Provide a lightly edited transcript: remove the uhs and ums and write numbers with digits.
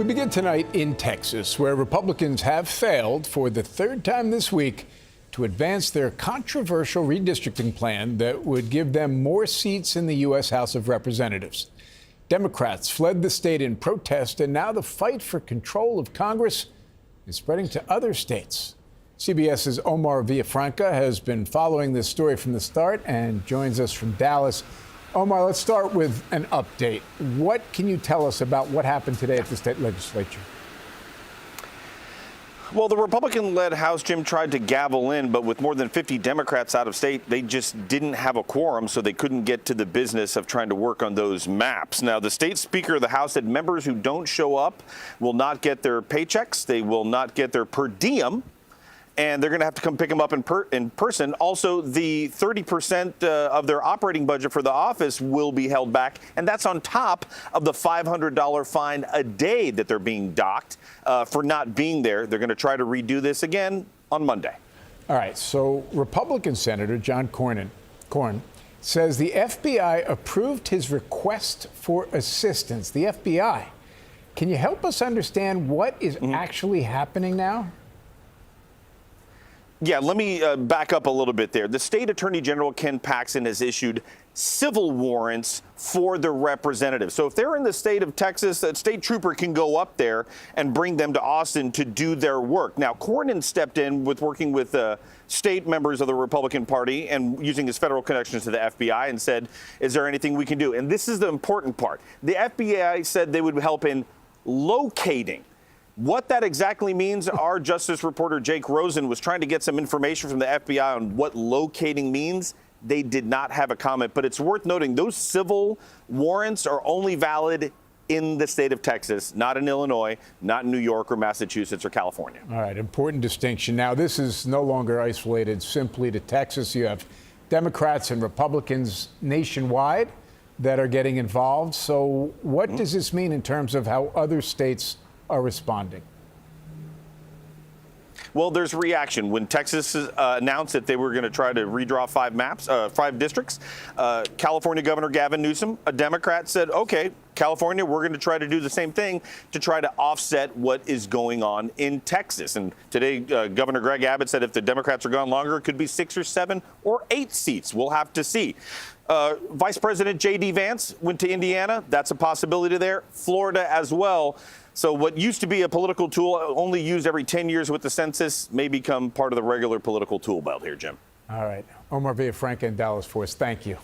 We begin tonight in Texas, where Republicans have failed for the third time this week to advance their controversial redistricting plan that would give them more seats in the U.S. House of Representatives. Democrats fled the state in protest, and now the fight for control of Congress is spreading to other states. CBS's Omar Villafranca has been following this story from the start and joins us from Dallas. Omar, let's start with an update. What can you tell us about what happened today at the state legislature? Well, the Republican-led House, Jim, tried to gavel in, but with more than 50 Democrats out of state, they just didn't have a quorum, so they couldn't get to the business of trying to work on those maps. Now, the state speaker of the House said members who don't show up will not get their paychecks, they will not get their per diem, and they're going to have to come pick them up in person. Also, the 30% of their operating budget for the office will be held back, and that's on top of the $500 fine a day that they're being docked for not being there. They're going to try to redo this again on Monday. All right, so Republican Senator John Cornyn says the FBI approved his request for assistance. The FBI. Can you help us understand what is actually happening now? Yeah, let me back up a little bit there. The state attorney general, Ken Paxton, has issued civil warrants for the representatives. So if they're in the state of Texas, a state trooper can go up there and bring them to Austin to do their work. Now, Cornyn stepped in with working with state members of the Republican Party and using his federal connections to the FBI and said, is there anything we can do? And this is the important part. The FBI said they would help in locating. What that exactly means, our Justice reporter Jake Rosen was trying to get some information from the FBI on what locating means. They did not have a comment, but it's worth noting those civil warrants are only valid in the state of Texas, not in Illinois, not in New York or Massachusetts or California. All right, important distinction. Now, this is no longer isolated simply to Texas. You have Democrats and Republicans nationwide that are getting involved. So what does this mean in terms of how other states are responding? Well, there's reaction. When Texas announced that they were going to try to redraw five districts, California Governor Gavin Newsom, a Democrat, said, okay, California, we're going to try to do the same thing to try to offset what is going on in Texas. And today, Governor Greg Abbott said if the Democrats are gone longer, it could be 6 or 7 or 8 seats. We'll have to see. Vice President J.D. Vance went to Indiana. That's a possibility there. Florida as well. So what used to be a political tool only used every 10 years with the census may become part of the regular political tool belt here, Jim. All right. Omar Villafranca in Dallas for us. Thank you.